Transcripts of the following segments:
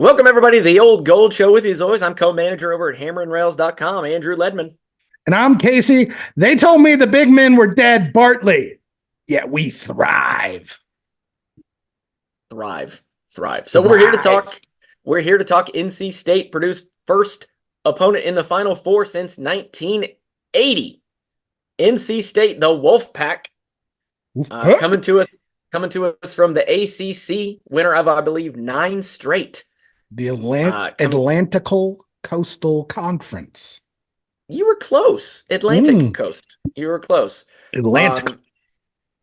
Welcome, everybody, to the Old Gold Show. With you, as always, I'm co-manager over at hammerandrails.com, Andrew Ledman. And I'm Casey. They told me the big men were dead, Bartley. Yet we thrive. Thrive. So we're here to talk. We're here to talk NC State, Purdue's first opponent in the Final Four since 1980. NC State, the Wolfpack, coming to us from the ACC, winner of, I believe, 9 straight. The Atlantical Coastal Conference. You were close. Atlantic Coast. You were close. Atlantic.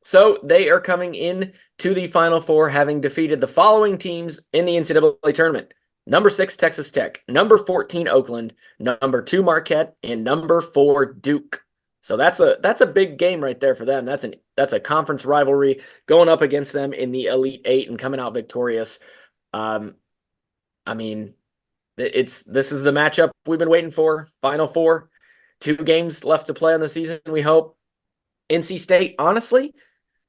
So they are coming in to the Final Four, having defeated the following teams in the NCAA tournament. Number 6, Texas Tech. Number 14, Oakland. Number 2, Marquette. And number 4, Duke. So that's a big game right there for them. That's a conference rivalry going up against them in the Elite Eight and coming out victorious. I mean, this is the matchup we've been waiting for. Final Four, 2 games left to play on the season, we hope. NC State, honestly,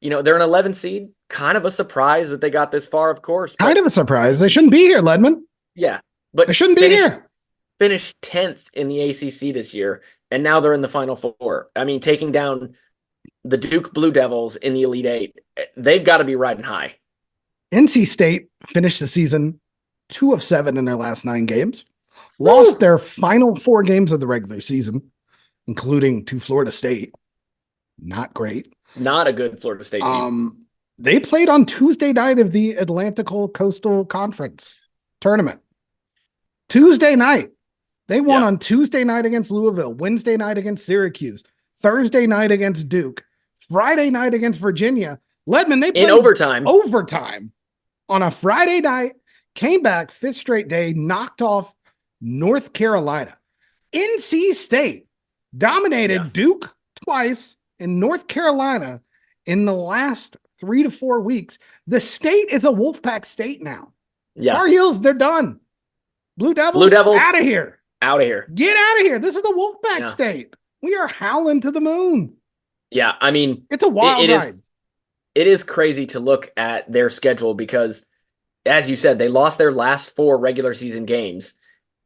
they're an 11 seed. Kind of a surprise that they got this far, of course. Kind of a surprise. They shouldn't be here, Ledman. Yeah, but they shouldn't be here. Finished 10th in the ACC this year, and now they're in the Final Four. I mean, taking down the Duke Blue Devils in the Elite Eight. They've got to be riding high. NC State finished the season 2 of 7 in their last 9 games. Lost their final 4 games of the regular season, including to Florida State. Not great. Not a good Florida State team. They played on Tuesday night of the Atlantical Coastal Conference tournament. Tuesday night. They won on Tuesday night against Louisville, Wednesday night against Syracuse, Thursday night against Duke, Friday night against Virginia. Ledman, they played in overtime on a Friday night, came back 5th straight day, knocked off North Carolina. NC State dominated Duke twice and North Carolina in the last 3 to 4 weeks. The state is a Wolfpack state now. Yeah. Tar Heels, they're done. Blue Devils, out of here. Out of here. Get out of here. This is the Wolfpack state. We are howling to the moon. Yeah, I mean, it's a wild ride. It is crazy to look at their schedule because, as you said, they lost their last 4 regular season games.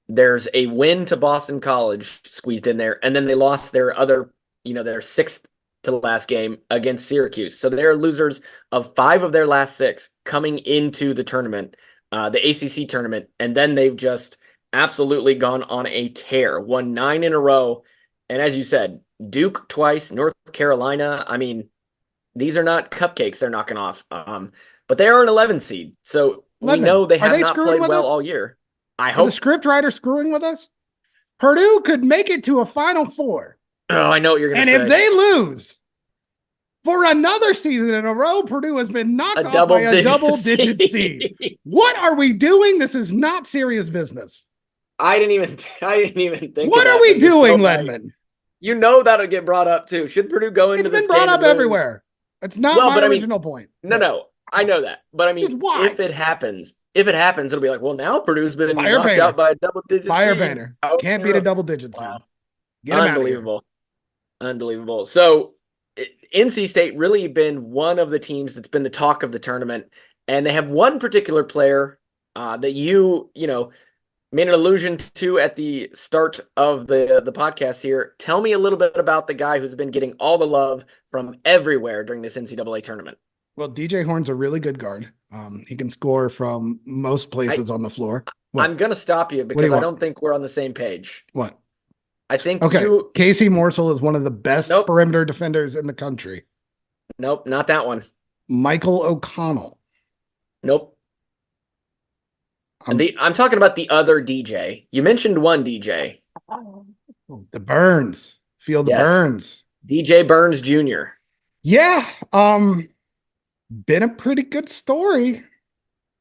There's a win to Boston College squeezed in there, and then they lost their other, their 6th to last game against Syracuse. So they're losers of 5 of their last 6 coming into the tournament, the ACC tournament, and then they've just absolutely gone on a tear. Won 9 in a row, and as you said, Duke twice, North Carolina. I mean, these are not cupcakes they're knocking off, but they are an 11 seed. So we know they have not played well all year. I hope the script writer screwing with us. Purdue could make it to a Final Four. Oh, I know what you're going to say. And if they lose for another season in a row, Purdue has been knocked off by a double-digit seed. What are we doing? This is not serious business. I didn't even think. What are we doing, Ledman? You know that'll get brought up too. Should Purdue go into? It's been brought up everywhere. It's not my original point. No, I know that, but I mean, if it happens, it'll be like, well, now Purdue's been knocked out by a double-digit fire seed. Banner. Can't beat a double-digit seed. Get them Unbelievable. Unbelievable. So NC State really been one of the teams that's been the talk of the tournament, and they have one particular player that you made an allusion to at the start of the podcast here. Tell me a little bit about the guy who's been getting all the love from everywhere during this NCAA tournament. Well, DJ Horn's a really good guard. He can score from most places on the floor. I'm going to stop you because I don't think we're on the same page. What? I think Casey Morsel is one of the best perimeter defenders in the country. Nope, not that one. Michael O'Connell. Nope. I'm talking about the other DJ. You mentioned one DJ. The Burns. Feel the Burns. DJ Burns Jr. Yeah. Been a pretty good story.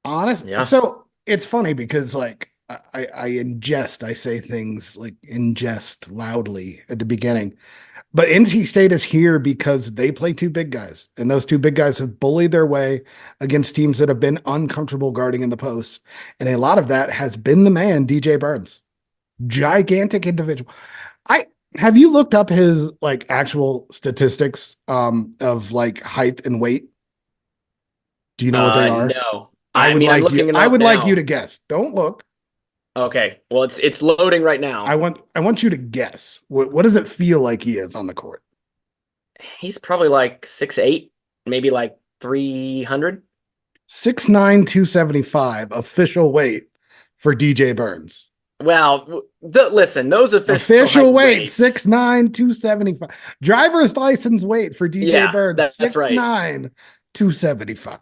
Honest. Yeah. So it's funny because I say things like ingest loudly at the beginning. But NC State is here because they play 2 big guys, and those 2 big guys have bullied their way against teams that have been uncomfortable guarding in the post. And a lot of that has been the man, DJ Burns. Gigantic individual. Have you looked up his actual statistics of height and weight? Do you know what they are? I mean, I'm looking it I up would like you now. to guess. Don't look. Okay. Well, it's loading right now. I want you to guess. What does it feel like he is on the court? He's probably like 6'8", maybe like 300. 6'9", 275 official weight for DJ Burns. Well, listen, those official height Official and weight, weights. 6'9", 275. Driver's license weight for DJ Yeah, Burns, that's right. 6'9", 275.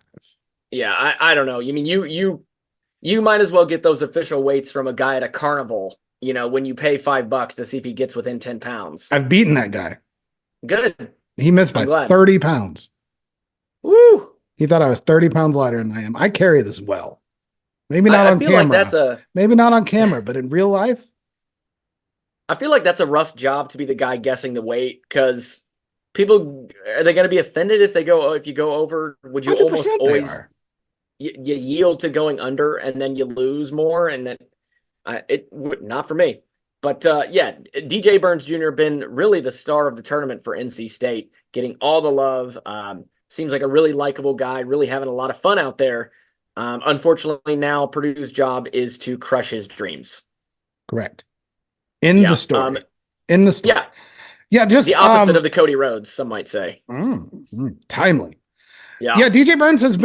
Yeah, I don't know. You mean you might as well get those official weights from a guy at a carnival, when you pay $5 to see if he gets within 10 pounds. I've beaten that guy. Good. He missed by I'm glad. 30 pounds. Woo! He thought I was 30 pounds lighter than I am. I carry this well. Maybe not I on feel like camera. Maybe not on camera, but in real life, I feel like that's a rough job to be the guy guessing the weight, because people, are they going to be offended if you go over? Would you almost 100% they always are. you yield to going under and then you lose more? And then it would not for me. But yeah, DJ Burns Jr. been really the star of the tournament for NC State, getting all the love. Seems like a really likable guy, really having a lot of fun out there. Unfortunately, now Purdue's job is to crush his dreams. Correct. In Yeah. the story. In the story. Yeah. Yeah, just the opposite of the Cody Rhodes, some might say. Timely. Yeah. Yeah, DJ Burns he's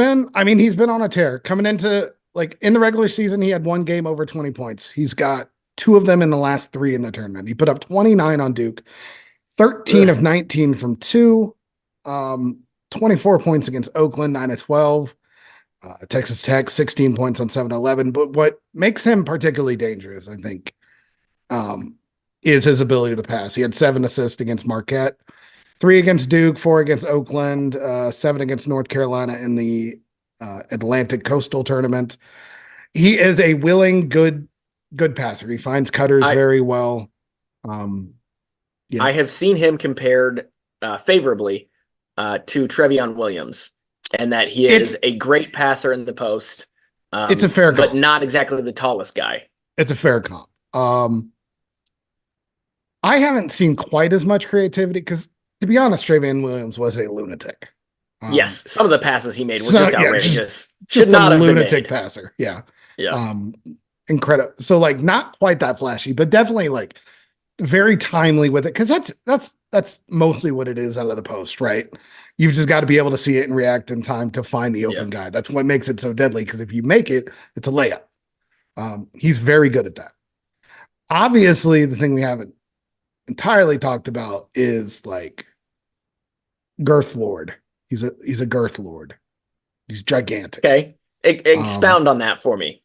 been on a tear. Coming into, like, in the regular season, he had one game over 20 points. He's got 2 of them in the last 3 in the tournament. He put up 29 on Duke, 13 of 19 from 2, 24 points against Oakland, 9 of 12. Texas Tech, 16 points on 7-11. But what makes him particularly dangerous, I think, is his ability to pass. He had 7 assists against Marquette, 3 against Duke, 4 against Oakland, 7 against North Carolina in the Atlantic Coastal Tournament. He is a willing, good passer. He finds cutters very well. I have seen him compared favorably to Trevion Williams, and that he is a great passer in the post. It's a fair comp, but not exactly the tallest guy. It's a fair comp. I haven't seen quite as much creativity because, to be honest, Trevion Williams was a lunatic. Yes, some of the passes he made were just outrageous. Just a lunatic passer. Yeah. Yeah. Incredible. So, like, not quite that flashy, but definitely, like, very timely with it, because that's mostly what it is out of the post, right? You've just got to be able to see it and react in time to find the open guy. That's what makes it so deadly, because if you make it, it's a layup. He's very good at that. Obviously, the thing we haven't entirely talked about is, like, girth lord. He's a girth lord. He's gigantic. Okay. Expound on that for me.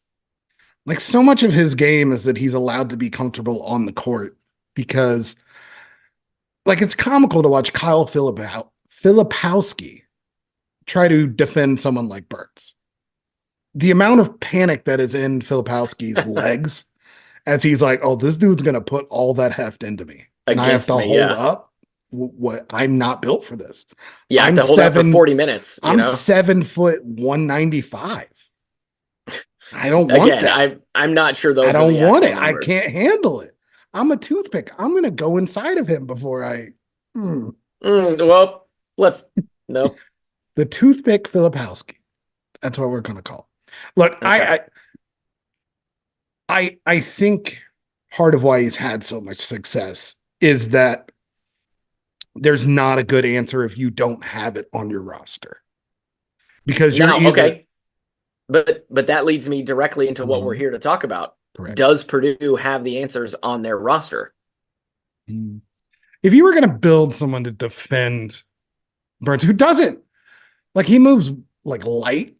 Like, so much of his game is that he's allowed to be comfortable on the court, because, like, it's comical to watch Kyle Filipowski try to defend someone like Burns. The amount of panic that is in Filipowski's legs as he's like, oh, this dude's going to put all that heft into me. And I have to hold up. What? I'm not built for this. Yeah, I have to hold up for 40 minutes. I'm 7 foot 195. I don't want that. I'm not sure those. I don't want it. Numbers. I can't handle it. I'm a toothpick. I'm going to go inside of him before I. Well, let's. Nope. The toothpick Filipowski. That's what we're going to call. Look, okay. I think part of why he's had so much success is that there's not a good answer if you don't have it on your roster, because you're okay. But that leads me directly into what we're here to talk about. Correct. Does Purdue have the answers on their roster? If you were going to build someone to defend Burns, who doesn't, like, he moves like light.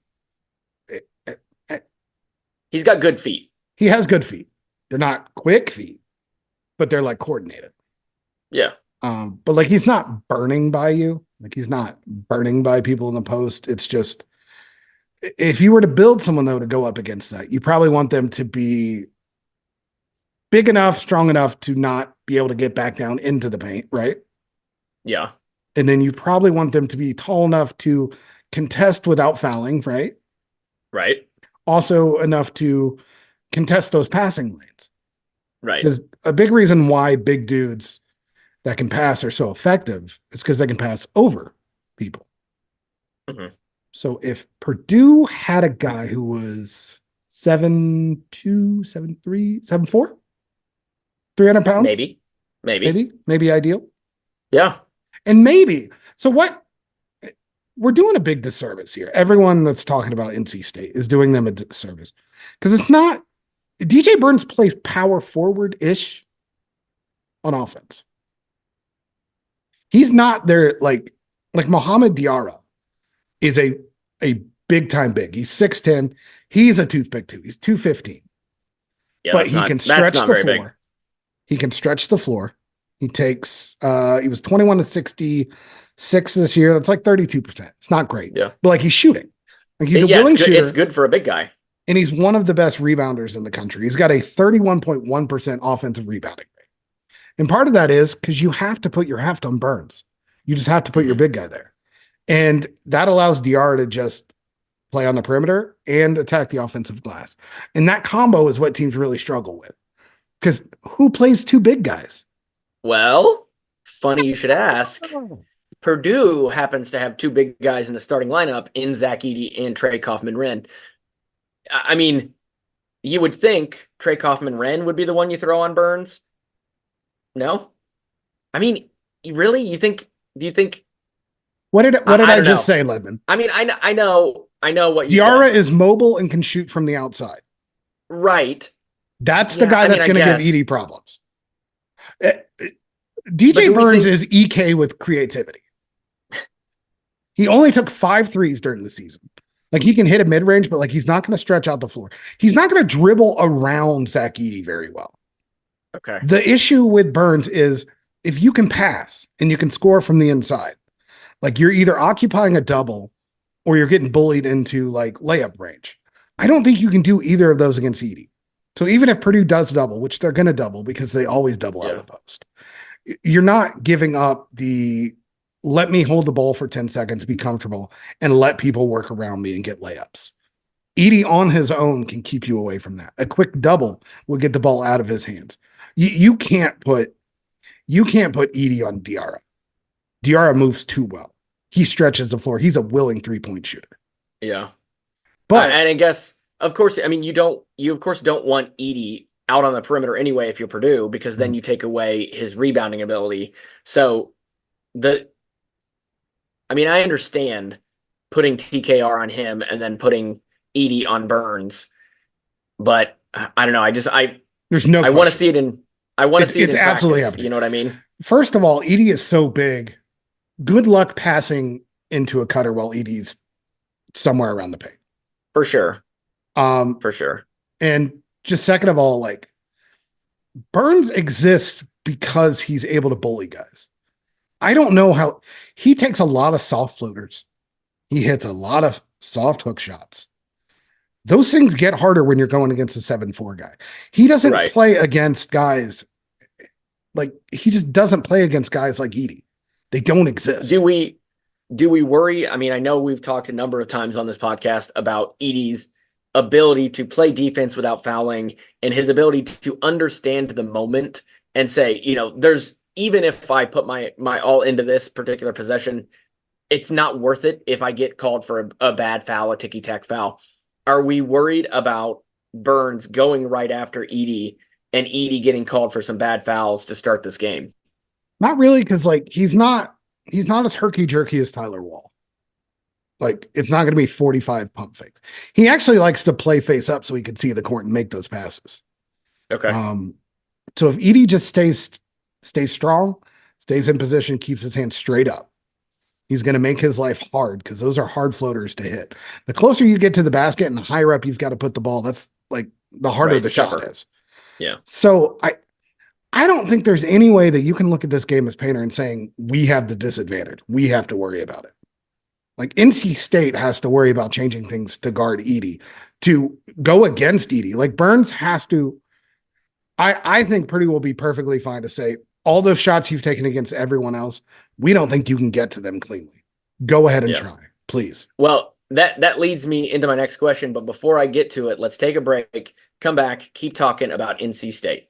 He's got good feet. He has good feet. They're not quick feet, but they're, like, coordinated. Yeah. But, like, he's not burning by you. Like, he's not burning by people in the post. It's just, if you were to build someone, though, to go up against that, you probably want them to be big enough, strong enough to not be able to get back down into the paint, right? Yeah. And then you probably want them to be tall enough to contest without fouling, right? Right. Also enough to contest those passing lanes. Right. Because a big reason why big dudes that can pass are so effective is because they can pass over people. Mm-hmm. So if Purdue had a guy who was 7'2", 7'3", 7'4", 300 pounds, Maybe. maybe ideal. Yeah. And maybe, so what, we're doing a big disservice here. Everyone that's talking about NC State is doing them a disservice because it's not, DJ Burns plays power forward-ish on offense. He's not there like Mohamed Diarra is a big time big. He's 6'10". He's a toothpick too. He's 215. Yeah, But he can that's stretch not the very big. floor. He can stretch the floor. He takes he was 21 to 66 this year. That's like 32%. It's not great. Yeah. But like he's shooting. Like he's a Yeah, willing it's good. shooter. It's good for a big guy. And he's one of the best rebounders in the country. He's got a 31.1% offensive rebounding rate. And part of that is because you have to put your heft on Burns. You just have to put your big guy there. And that allows DR to just play on the perimeter and attack the offensive glass. And that combo is what teams really struggle with. Because who plays two big guys? Well, funny you should ask. Purdue happens to have two big guys in the starting lineup in Zach Edey and Trey Kaufman-Renn. I mean, you would think Trey Kaufman-Renn would be the one you throw on Burns. No? I mean, really? Do you think? What did I just know. say, Ledman? I mean, I know what you Diarra said. is mobile and can shoot from the outside. Right. That's the guy that's going to give Edey problems. DJ Burns is EK with creativity. He only took 5 threes during the season. Like he can hit a mid-range, but like he's not going to stretch out the floor. He's not going to dribble around Zach Edey very well. Okay. The issue with Burns is if you can pass and you can score from the inside, like you're either occupying a double or you're getting bullied into like layup range. I don't think you can do either of those against Edey. So even if Purdue does double, which they're going to double because they always double out of the post, you're not giving up the let me hold the ball for 10 seconds, be comfortable, and let people work around me and get layups. Edey on his own can keep you away from that. A quick double will get the ball out of his hands. You can't put Edey on Diarra. Diarra moves too well. He stretches the floor. He's a willing 3-point shooter. Yeah. But and I guess, of course, I mean, you of course don't want Edey out on the perimeter anyway if you're Purdue, because then you take away his rebounding ability. So I understand putting TKR on him and then putting Edey on Burns, but I don't know. there's no. I want to see it in. I want to see it in absolutely practice. happening. You know what I mean? First of all, Edey is so big. Good luck passing into a cutter while Edey's somewhere around the paint. For sure. For sure. And just second of all, like Burns exists because he's able to bully guys. I don't know how he takes a lot of soft floaters. He hits a lot of soft hook shots. Those things get harder when you're going against a 7'4" guy. He doesn't play against guys like he just doesn't play against guys like Edey. They don't exist. Do we worry? I mean, I know we've talked a number of times on this podcast about Edey's ability to play defense without fouling and his ability to understand the moment and say, even if I put my all into this particular possession, it's not worth it if I get called for a bad foul, a ticky-tack foul. Are we worried about Burns going right after Edey and Edey getting called for some bad fouls to start this game? Not really, because like he's not as herky-jerky as Tyler Wall. Like it's not going to be 45 pump fakes. He actually likes to play face up so he can see the court and make those passes. Okay. So if Edey just stays strong, stays in position, keeps his hands straight up, he's going to make his life hard because those are hard floaters to hit. The closer you get to the basket and the higher up you've got to put the ball, that's like the harder the shot is. Yeah. So I don't think there's any way that you can look at this game as Painter and saying we have the disadvantage. We have to worry about it. Like NC State has to worry about changing things to guard Edey, to go against Edey. Like Burns has to. I think Purdue will be perfectly fine to say all those shots you've taken against everyone else, we don't think you can get to them cleanly. Go ahead and try, please. Well, that leads me into my next question. But before I get to it, let's take a break, come back, keep talking about NC State.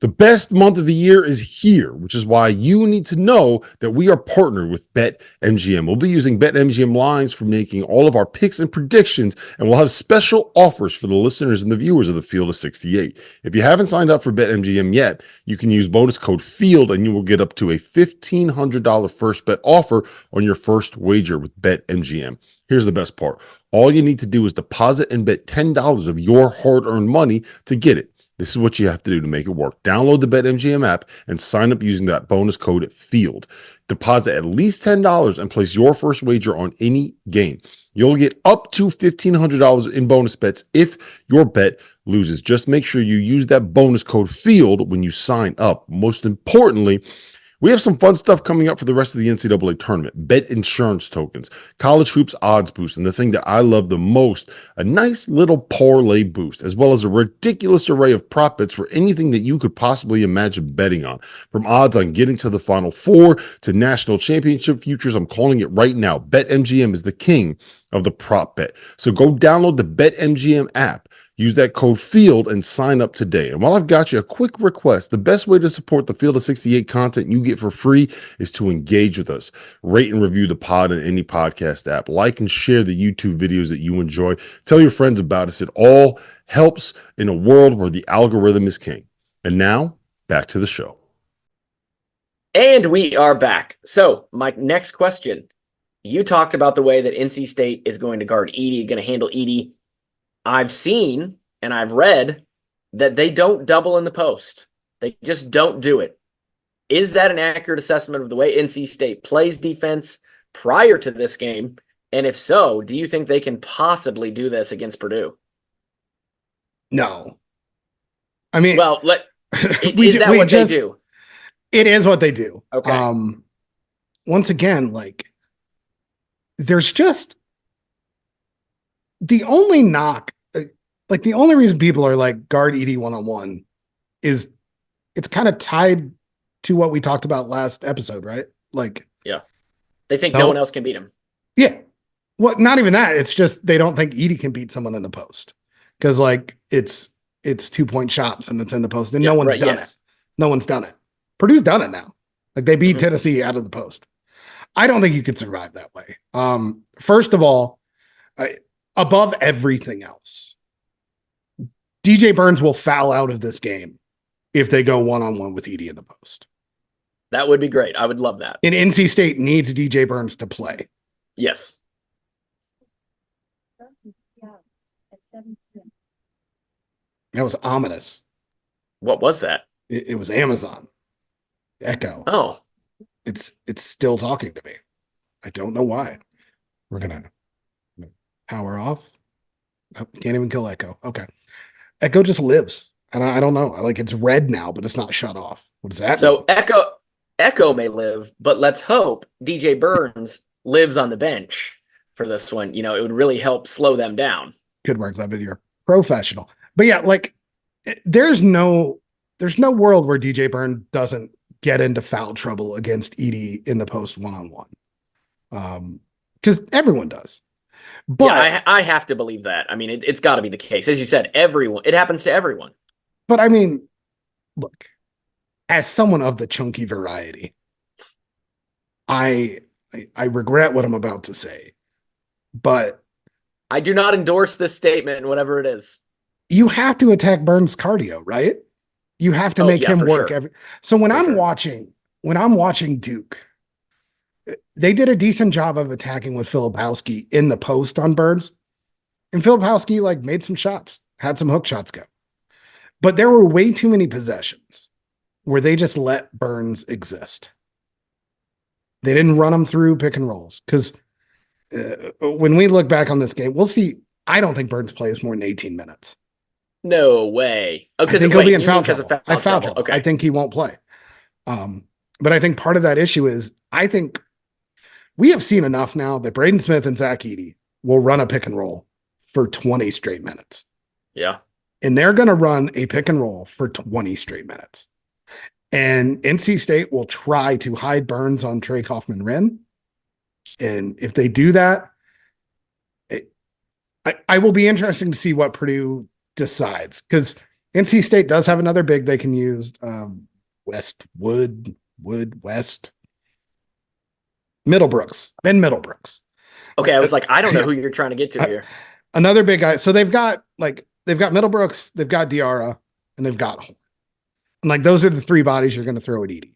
The best month of the year is here, which is why you need to know that we are partnered with BetMGM. We'll be using BetMGM lines for making all of our picks and predictions, and we'll have special offers for the listeners and the viewers of the Field of 68. If you haven't signed up for BetMGM yet, you can use bonus code FIELD and you will get up to a $1,500 first bet offer on your first wager with BetMGM. Here's the best part. All you need to do is deposit and bet $10 of your hard-earned money to get it. This is what you have to do to make it work. Download the BetMGM app and sign up using that bonus code FIELD. Deposit at least $10 and place your first wager on any game. You'll get up to $1,500 in bonus bets if your bet loses. Just make sure you use that bonus code FIELD when you sign up. Most importantly, we have some fun stuff coming up for the rest of the NCAA tournament. Bet insurance tokens, college hoops odds boost, and the thing that I love the most, a nice little parlay boost, as well as a ridiculous array of prop bets for anything that you could possibly imagine betting on. From odds on getting to the Final Four to national championship futures, I'm calling it right now. BetMGM is the king of the prop bet. So go download the BetMGM app. Use that code FIELD and sign up today. And while I've got you, a quick request. The best way to support the Field of 68 content you get for free is to engage with us. Rate and review the pod in any podcast app. Like and share the YouTube videos that you enjoy. Tell your friends about us. It all helps in a world where the algorithm is king. And now, back to the show. And we are back. So, my next question. You talked about the way that NC State is going to guard Edey, going to handle Edey. I've seen and I've read that they don't double in the post. They just don't do it. Is that an accurate assessment of the way NC State plays defense prior to this game? And if so, do you think they can possibly do this against Purdue? No. I mean, well, is that what they do? It is what they do. Okay. Once again, like, there's just the only knock, like the only reason people are like guard Edey one-on-one is it's kind of tied to what we talked about last episode, right? Like, yeah, they think no one else can beat him. Yeah. Well, not even that. It's just they don't think Edey can beat someone in the post because like it's 2-point shots and it's in the post and no one's done it. No one's done it. Purdue's done it now. Like they beat Tennessee out of the post. I don't think you could survive that way. First of all, above everything else, DJ Burns will foul out of this game if they go one-on-one with Edey in the post. That would be great. I would love that. And NC State needs DJ Burns to play. Yes. That was ominous. What was that? It was Amazon. Echo. Oh. It's still talking to me. I don't know why. We're going to power off. Oh, can't even kill Echo. Okay. Echo just lives. And I don't know. Like it's red now, but it's not shut off. What does that mean? Echo may live, but let's hope DJ Burns lives on the bench for this one. You know, it would really help slow them down. Good work, Ledman. You're professional. But yeah, like there's no world where DJ Burns doesn't get into foul trouble against Edey in the post one-on-one. Because everyone does. But yeah, I have to believe that. I mean, it's got to be the case. As you said, everyone. It happens to everyone. But I mean, look, as someone of the chunky variety, I regret what I'm about to say, but I do not endorse this statement, whatever it is. You have to attack Burns' cardio, right? You have to make him work. Sure. So when I'm watching Duke, they did a decent job of attacking with Filipowski in the post on Burns, and Filipowski like made some shots, had some hook shots go, but there were way too many possessions where they just let Burns exist. They didn't run him through pick and rolls because when we look back on this game, we'll see. I don't think Burns plays more than 18 minutes. No way. I think he'll be in foul trouble. Foul trouble. Okay. I think he won't play. But I think part of that issue is I think we have seen enough now that Braden Smith and Zach Edey will run a pick and roll for 20 straight minutes. Yeah. And they're going to run a pick and roll for 20 straight minutes. And NC State will try to hide Burns on Trey Kaufman-Renn. And if they do that, I will be interesting to see what Purdue decides. Because NC State does have another big they can use. West Middlebrooks, Ben Middlebrooks. Okay, I was like, I don't know yeah. who you're trying to get to here. Another big guy. So they've got Middlebrooks, they've got Diarra, and they've got Horn. And like those are the three bodies you're going to throw at Edey.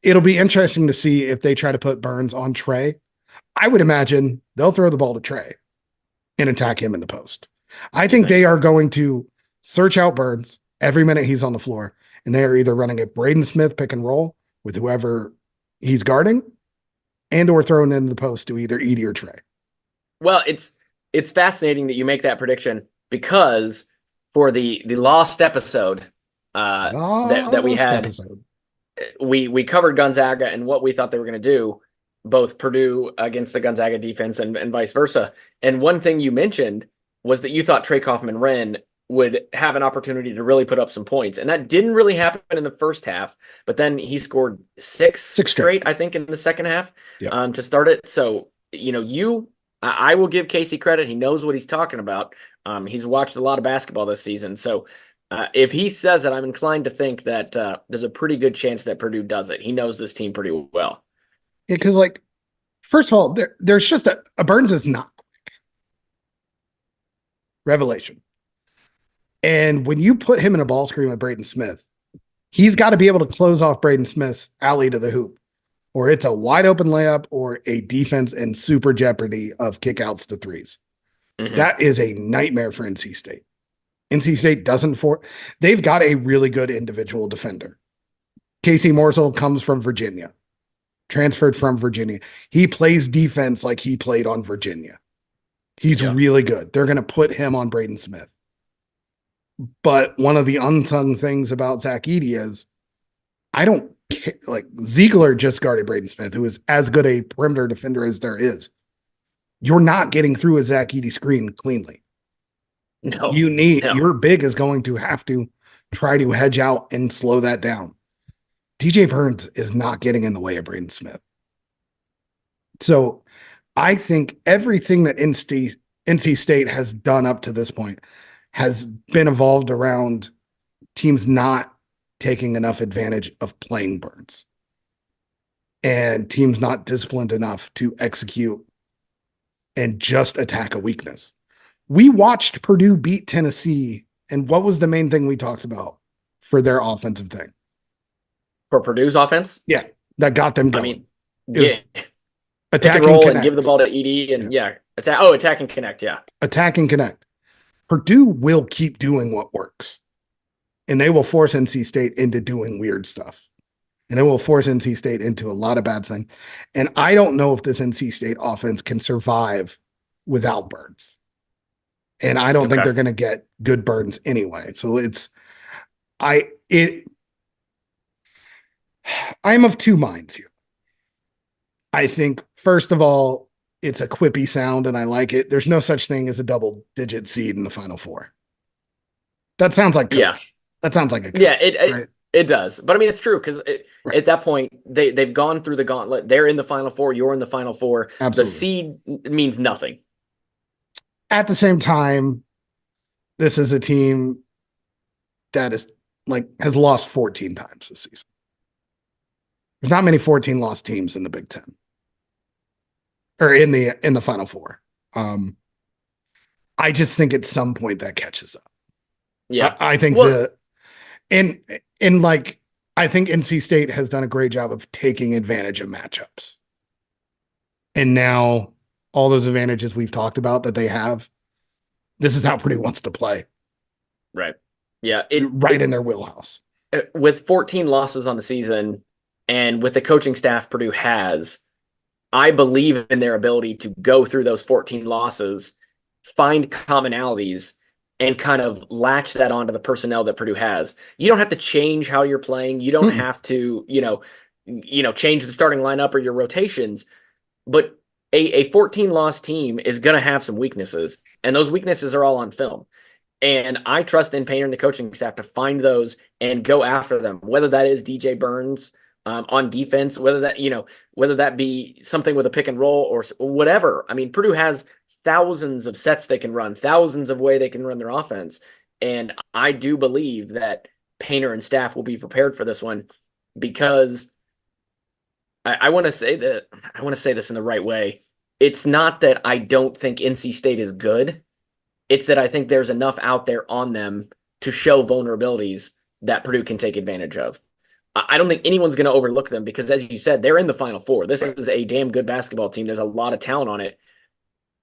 It'll be interesting to see if they try to put Burns on Trey. I would imagine they'll throw the ball to Trey and attack him in the post. I think they are going to search out Burns every minute he's on the floor, and they are either running a Braden Smith pick and roll with whoever he's guarding and or throwing in the post to either Edey or Trey. Well, it's fascinating that you make that prediction because for the lost episode that we had, we covered Gonzaga and what we thought they were going to do, both Purdue against the Gonzaga defense and vice versa. And one thing you mentioned was that you thought Trey Kaufman-Renn would have an opportunity to really put up some points. And that didn't really happen in the first half, but then he scored six straight, I think, in the second half to start it. So, I will give Casey credit. He knows what he's talking about. He's watched a lot of basketball this season. So if he says it, I'm inclined to think that there's a pretty good chance that Purdue does it. He knows this team pretty well. Yeah, because first of all, there's just a Burns is not quick. Revelation. And when you put him in a ball screen with Braden Smith, he's got to be able to close off Braden Smith's alley to the hoop, or it's a wide open layup or a defense in super jeopardy of kickouts to threes. Mm-hmm. That is a nightmare for NC State. NC State they've got a really good individual defender. Casey Morsel comes from Virginia, transferred from Virginia. He plays defense like he played on Virginia. He's really good. They're going to put him on Braden Smith. But one of the unsung things about Zach Edey is Ziegler just guarded Braden Smith, who is as good a perimeter defender as there is. You're not getting through a Zach Edey screen cleanly. No, your big is going to have to try to hedge out and slow that down. DJ Burns is not getting in the way of Braden Smith. So I think everything that NC State has done up to this point has been evolved around teams not taking enough advantage of playing Burns and teams not disciplined enough to execute and just attack a weakness. We watched Purdue beat Tennessee, and what was the main thing we talked about for their offensive thing? For Purdue's offense? Yeah, that got them going. Attack and roll and give the ball to Edey and attack and connect, Attack and connect. Purdue will keep doing what works, and they will force NC State into doing weird stuff, and it will force NC State into a lot of bad things. And I don't know if this NC State offense can survive without Burns. And I don't think they're going to get good Burns anyway. So I'm of two minds here. I think, first of all, it's a quippy sound and I like it. There's no such thing as a double-digit seed in the Final Four. That sounds like coach. Yeah. That sounds like a coach. Yeah, it does. But I mean, it's true because at that point, they've gone through the gauntlet. They're in the Final Four. You're in the Final Four. Absolutely. The seed means nothing. At the same time, this is a team that is has lost 14 times this season. There's not many 14 lost teams in the Big Ten or in the Final Four. I just think at some point that catches up. Yeah, I think I think NC State has done a great job of taking advantage of matchups, and now all those advantages we've talked about that they have, this is how Purdue wants to play. Right. Yeah. In their wheelhouse. With 14 losses on the season and with the coaching staff Purdue has, I believe in their ability to go through those 14 losses, find commonalities, and kind of latch that onto the personnel that Purdue has. You don't have to change how you're playing. You don't have to, change the starting lineup or your rotations, but a 14-loss team is going to have some weaknesses, and those weaknesses are all on film. And I trust in Painter and the coaching staff to find those and go after them, whether that is DJ Burns on defense, whether that be something with a pick and roll or whatever. I mean, Purdue has thousands of sets they can run, thousands of ways they can run their offense. And I do believe that Painter and staff will be prepared for this one, because I want to say this in the right way. It's not that I don't think NC State is good. It's that I think there's enough out there on them to show vulnerabilities that Purdue can take advantage of. I don't think anyone's going to overlook them because, as you said, they're in the Final Four. This is a damn good basketball team. There's a lot of talent on it,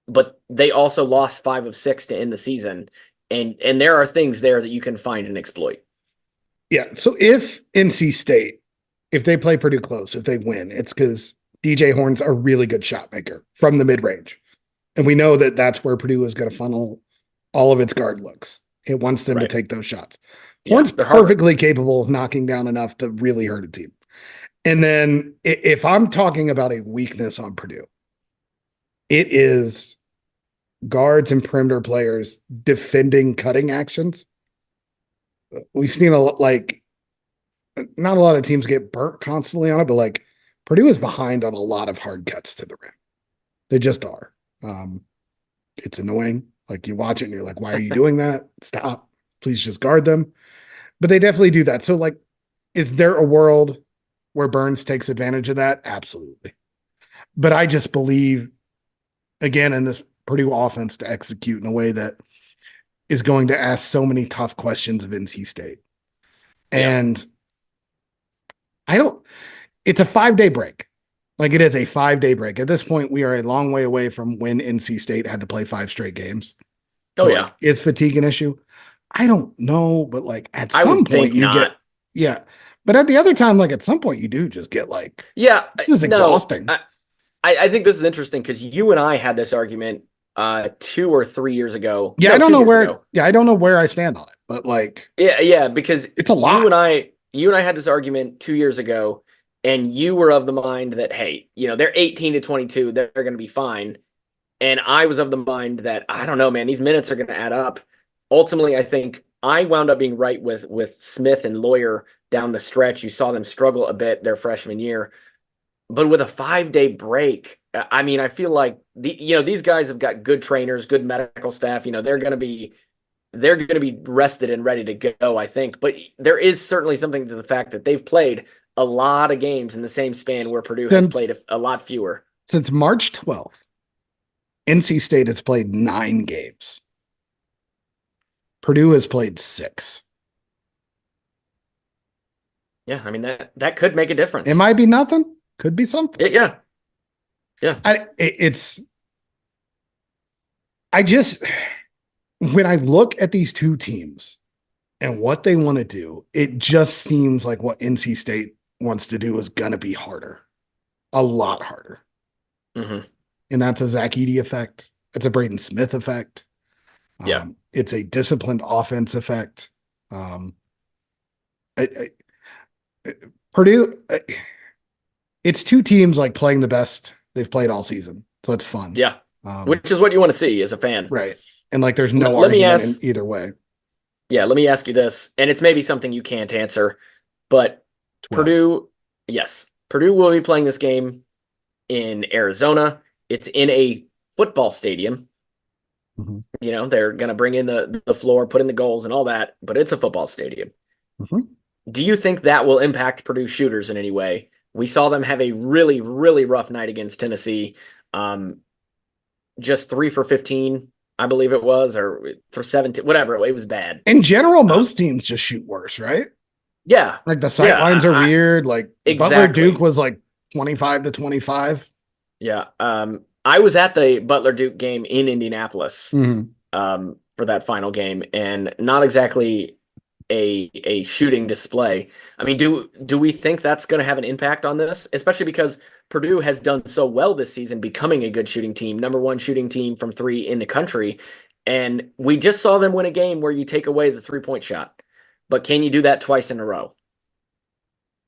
but they also lost 5 of 6 to end the season. And there are things there that you can find and exploit. Yeah. So if NC State, if they play Purdue close, if they win, it's because DJ Horne's a really good shot maker from the mid range. And we know that that's where Purdue is going to funnel all of its guard looks. It wants them to take those shots. Horne's perfectly capable of knocking down enough to really hurt a team. And then if I'm talking about a weakness on Purdue, it is guards and perimeter players defending cutting actions. We've seen not a lot of teams get burnt constantly on it, but like Purdue is behind on a lot of hard cuts to the rim. They just are. It's annoying. Like you watch it and you're like, why are you doing that? Stop. Please just guard them. But they definitely do that. So like, is there a world where Burns takes advantage of that? Absolutely. But I just believe, again, in this Purdue offense to execute in a way that is going to ask so many tough questions of NC State. And it's a 5-day break. Like it is a 5-day break. At this point, we are a long way away from when NC State had to play 5 straight games. So is fatigue an issue? I don't know, but like at some point you get, but at the other time, like at some point you do just get like, this is exhausting. I think this is interesting because you and I had this argument 2 or 3 years ago. I don't know where. I don't know where I stand on it, but like, because it's a lot. You and I had this argument 2 years ago, and you were of the mind that, hey, they're 18 to 22, they're going to be fine. And I was of the mind that, I don't know, man, these minutes are going to add up. Ultimately, I think I wound up being right with Smith and Lawyer down the stretch. You saw them struggle a bit their freshman year, but with a 5-day break, I mean, I feel like these guys have got good trainers, good medical staff. They're going to be rested and ready to go, I think. But there is certainly something to the fact that they've played a lot of games in the same span where Purdue has played a lot fewer. Since March 12th, NC State has played 9 games. Purdue has played 6. Yeah, I mean, that could make a difference. It might be nothing. Could be something. Yeah. When I look at these two teams and what they want to do, it just seems like what NC State wants to do is going to be harder. A lot harder. Mm-hmm. And that's a Zach Edey effect. It's a Braden Smith effect. It's a disciplined offense effect. Purdue, it's two teams like playing the best they've played all season. So it's fun. Yeah. Which is what you want to see as a fan. Right. And like there's no argument in either way. Yeah, let me ask you this, and it's maybe something you can't answer, but 12. Purdue will be playing this game in Arizona. It's in a football stadium. Mm-hmm. They're going to bring in the floor, put in the goals and all that, but it's a football stadium. Mm-hmm. Do you think that will impact Purdue shooters in any way? We saw them have a really, really rough night against Tennessee. Just 3 for 15, I believe it was, or for 17, whatever. It was bad. In general, most teams just shoot worse, right? Yeah. Like the sight lines are weird. Like exactly. Butler Duke was like 25 to 25. Yeah. I was at the Butler Duke game in Indianapolis for that final game, and not exactly a shooting display. I mean, do we think that's going to have an impact on this, especially because Purdue has done so well this season, becoming a good shooting team, number 1 shooting team from 3 in the country, and we just saw them win a game where you take away the 3-point shot. But can you do that twice in a row?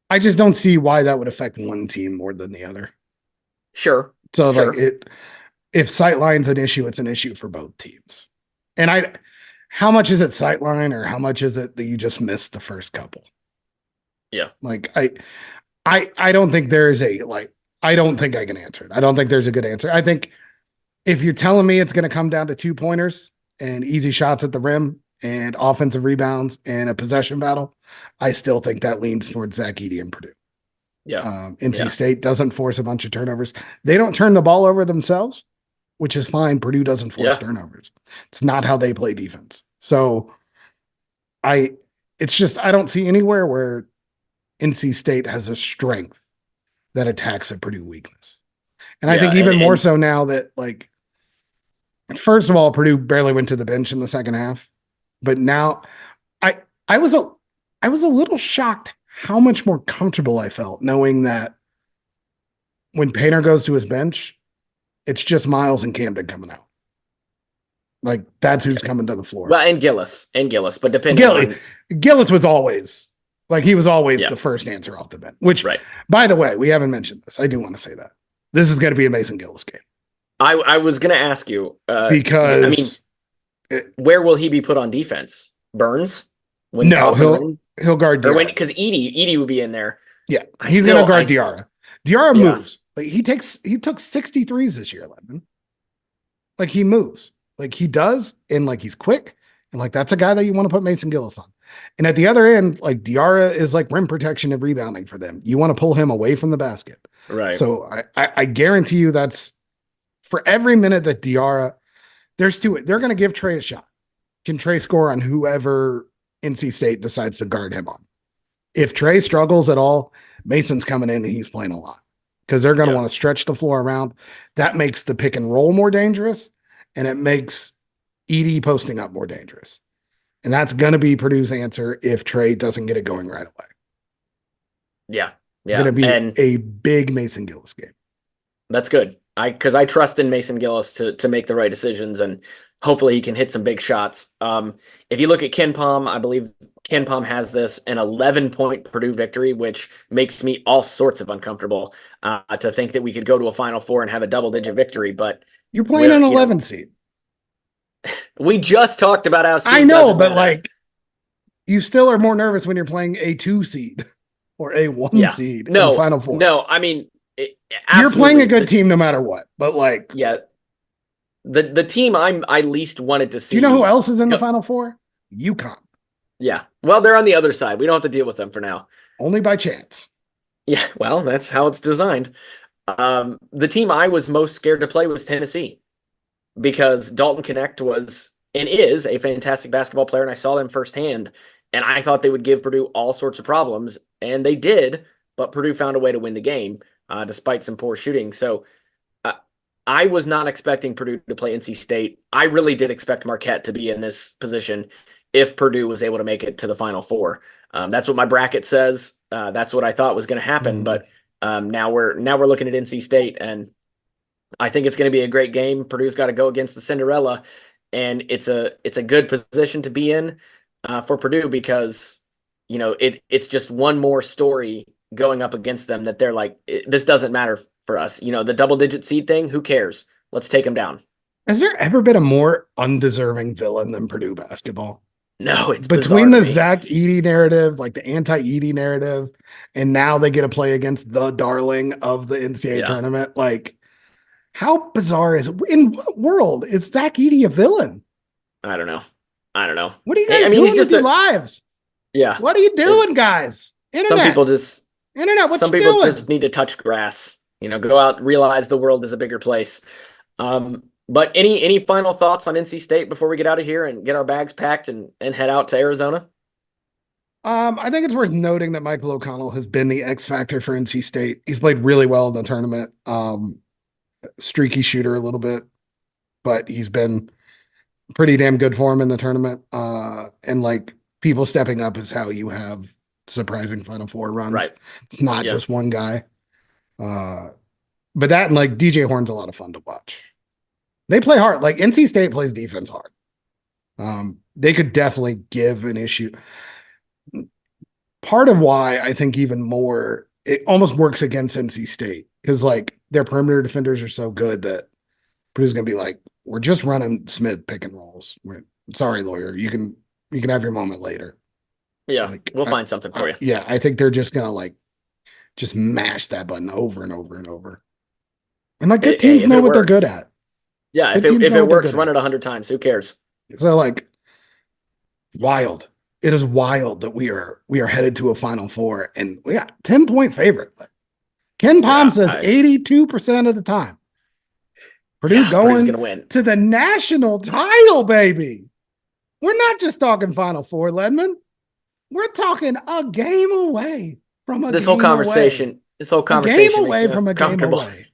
I just don't see why that would affect one team more than the other. Sure. So like if sightline's an issue, it's an issue for both teams. And how much is it sightline, or how much is it that you just missed the first couple? Yeah. Like I don't think there's I don't think I can answer it. I don't think there's a good answer. I think if you're telling me it's going to come down to 2-pointers and easy shots at the rim, and offensive rebounds and a possession battle, I still think that leans towards Zach Edey and Purdue. Yeah. NC State doesn't force a bunch of turnovers. They don't turn the ball over themselves, which is fine. Purdue doesn't force turnovers. It's not how they play defense. So it's just, I don't see anywhere where NC State has a strength that attacks a Purdue weakness. And I think even more so now that, like, first of all, Purdue barely went to the bench in the second half, but now I was a little shocked how much more comfortable I felt knowing that when Painter goes to his bench, it's just Miles and Camden coming out. Like, that's who's coming to the floor. Well, and Gillis, but depending Gillis was always the first answer off the bench, which, by the way, we haven't mentioned this. I do want to say that this is going to be a Mason Gillis game. I was going to ask you, because where will he be put on defense? Burns? He'll guard Diarra. Because Edey would be in there. Yeah, he's going to guard Diarra. Diarra moves. Like, he took 63s this year, Ledman. Like, he moves. Like, he does, and, like, he's quick, and, like, that's a guy that you want to put Mason Gillis on. And at the other end, like, Diarra is like rim protection and rebounding for them. You want to pull him away from the basket. Right. So I guarantee you that's, for every minute that Diarra, there's two, they're going to give Trey a shot. Can Trey score on whoever NC State decides to guard him on? If Trey struggles at all, Mason's coming in and he's playing a lot because they're going to want to stretch the floor around. That makes the pick and roll more dangerous, and it makes Edey posting up more dangerous. And that's going to be Purdue's answer if Trey doesn't get it going right away. Yeah. It's going to be a big Mason Gillis game. That's good. Because I trust in Mason Gillis to make the right decisions, and hopefully he can hit some big shots. If you look at KenPom, I believe KenPom has this an 11-point Purdue victory, which makes me all sorts of uncomfortable to think that we could go to a Final Four and have a double-digit victory. But you're playing an 11 seed. We just talked about how I know, but like, you still are more nervous when you're playing a 2 seed or a 1 seed in the Final Four. No, I mean, you're playing a good team no matter what. But like, the team I least wanted to see. Do you know who else is in the Final Four? UConn. Yeah. Well, they're on the other side. We don't have to deal with them for now. Only by chance. Yeah. Well, that's how it's designed. The team I was most scared to play was Tennessee, because Dalton Knecht was and is a fantastic basketball player, and I saw them firsthand, and I thought they would give Purdue all sorts of problems, and they did, but Purdue found a way to win the game despite some poor shooting. So I was not expecting Purdue to play NC State. I really did expect Marquette to be in this position if Purdue was able to make it to the Final Four. That's what my bracket says. That's what I thought was going to happen, but now we're looking at NC State, and I think it's going to be a great game. Purdue's got to go against the Cinderella, and it's a good position to be in for Purdue, because it's just one more story going up against them that they're like, this doesn't matter for us. The double-digit seed thing, who cares? Let's take them down. Has there ever been a more undeserving villain than Purdue basketball? No, it's between the Zach Edey narrative, like the anti-Edey narrative, and now they get to play against the darling of the NCAA tournament. Like, how bizarre is it? In what world is Zach Edey a villain? I don't know. What are you guys doing with your lives? Yeah. What are you doing, guys? Internet. Some people just just need to touch grass. Go out, realize the world is a bigger place. But any final thoughts on NC State before we get out of here and get our bags packed and head out to Arizona? I think it's worth noting that Michael O'Connell has been the X factor for NC State. He's played really well in the tournament. Streaky shooter a little bit, but he's been pretty damn good for him in the tournament. And like, people stepping up is how you have surprising Final Four runs. Right. It's not just one guy. But that, and like, DJ Horn's a lot of fun to watch. They play hard. Like, NC State plays defense hard. They could definitely give an issue. Part of why I think even more, it almost works against NC State, because like, their perimeter defenders are so good that Purdue's going to be like, we're just running Smith pick and rolls. Sorry, lawyer. You can have your moment later. Yeah, like, we'll find something for you. Yeah, I think they're just going to like just mash that button over and over and over. And like, good teams know what they're good at. Yeah, if it works, run it 100 times. Who cares? So like, Wild. It is wild that we are headed to a Final Four, and we got 10-point favorite. Ken Palm says 82% of the time. Purdue Purdue's going gonna win to the national title, baby. We're not just talking Final Four, Ledman. We're talking a game away from a this game whole conversation. away. This whole A conversation game away makes me from a game uncomfortable. away.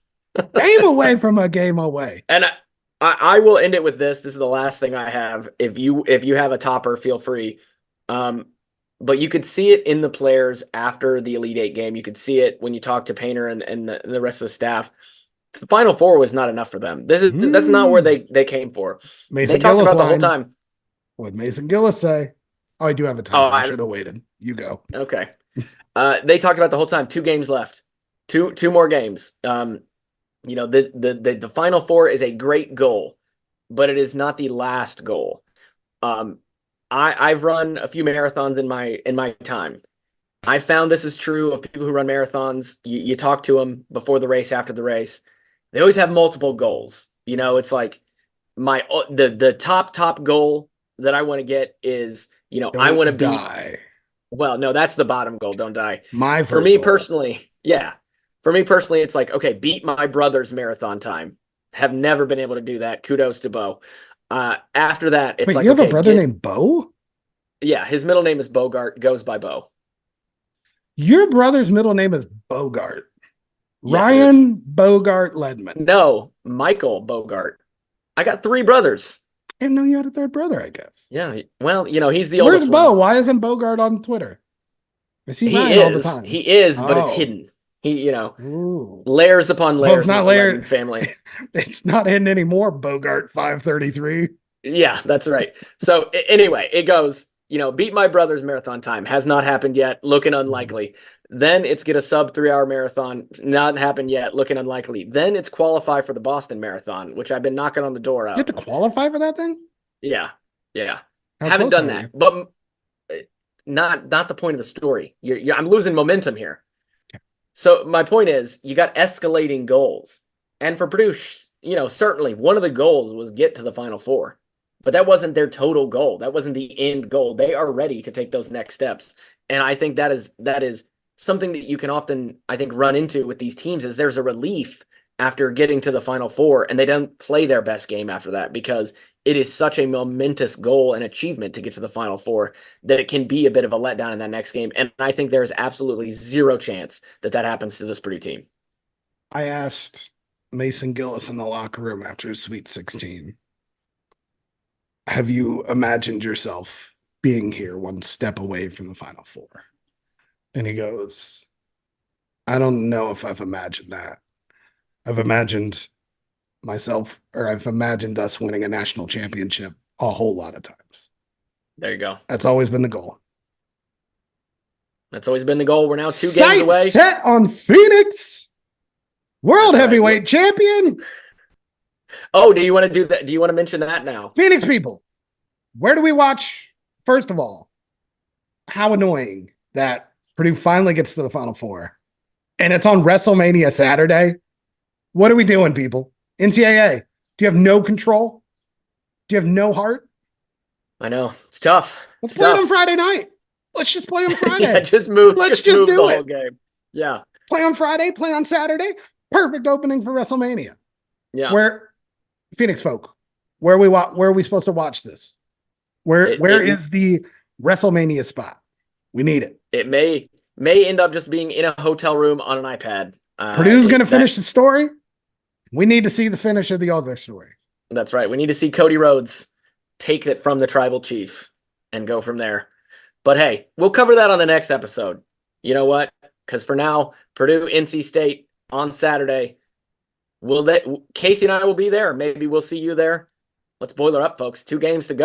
Game away from a game away. And I will end it with this. This is the last thing I have. If you have a topper, feel free. But you could see it in the players after the Elite Eight game. You could see it when you talk to Painter and the rest of the staff. The Final Four was not enough for them. That's not where they came for. Mason They talked Gillis about the whole line. time. What'd Mason Gillis say? Oh, I do have a time. I should have waited. You go. Okay. They talked about the whole time. 2 games left. Two more games. The Final Four is a great goal, but it is not the last goal. I've run a few marathons in my time. I found this is true of people who run marathons. You talk to them before the race, after the race. They always have multiple goals. It's like the top goal that I want to get is, I want to die. Well, no, that's the bottom goal. Don't die. For me personally, yeah. For me personally, it's like, okay, beat my brother's marathon time. Have never been able to do that. Kudos to Bo. After that, it's you have a brother named Bo? Yeah, his middle name is Bogart, goes by Bo. Your brother's middle name is Bogart. Yes, Ryan Bogart Ledman. No, Michael Bogart. I got 3 brothers. I didn't know you had a third brother, I guess. Yeah, well, he's the Where's oldest Bo? one. Why isn't Bogart on Twitter? He is, but it's hidden. He, layers upon layers. Well, it's not layered. Family. It's not hidden anymore. Bogart 533. Yeah, that's right. So anyway, it goes, beat my brother's marathon time. Has not happened yet. Looking unlikely. Then it's get a sub 3-hour marathon. Not happened yet. Looking unlikely. Then it's qualify for the Boston Marathon, which I've been knocking on the door of. You have to qualify for that thing? Yeah. How Haven't close done are that, you? but not the point of the story. I'm losing momentum here. So my point is, you got escalating goals, and for Purdue, certainly one of the goals was get to the Final Four, but that wasn't their total goal. That wasn't the end goal. They are ready to take those next steps, and I think that is something that you can often, I think, run into with these teams is there's a relief after getting to the Final Four, and they don't play their best game after that because it is such a momentous goal and achievement to get to the Final Four that it can be a bit of a letdown in that next game. And I think there's absolutely zero chance that happens to this Purdue team. I asked Mason Gillis in the locker room after Sweet 16, have you imagined yourself being here one step away from the Final Four? And he goes, I don't know if I've imagined that. I've imagined myself, or I've imagined us winning a national championship a whole lot of times. There you go. That's always been the goal. That's always been the goal. We're now 2 games away. Set on Phoenix, world heavyweight champion. Oh, do you want to do that? Do you want to mention that now? Phoenix people, where do we watch? First of all, how annoying that Purdue finally gets to the Final Four, and it's on WrestleMania Saturday. What are we doing, people? NCAA, do you have no control? Do you have no heart? I know. It's tough. Let's play it on Friday night. Let's just play on Friday. Yeah, just move. Let's just move do the it. whole game. Yeah. Play on Friday, play on Saturday. Perfect opening for WrestleMania. Yeah. Where Phoenix folk, where are we supposed to watch this? Where is the WrestleMania spot? We need it. It may end up just being in a hotel room on an iPad. Purdue's going to finish the story. We need to see the finish of the other story. That's right. We need to see Cody Rhodes take it from the tribal chief and go from there. But hey, we'll cover that on the next episode. You know what? Because for now, Purdue, NC State on Saturday. Casey and I will be there. Maybe we'll see you there. Let's boiler up, folks. 2 games to go.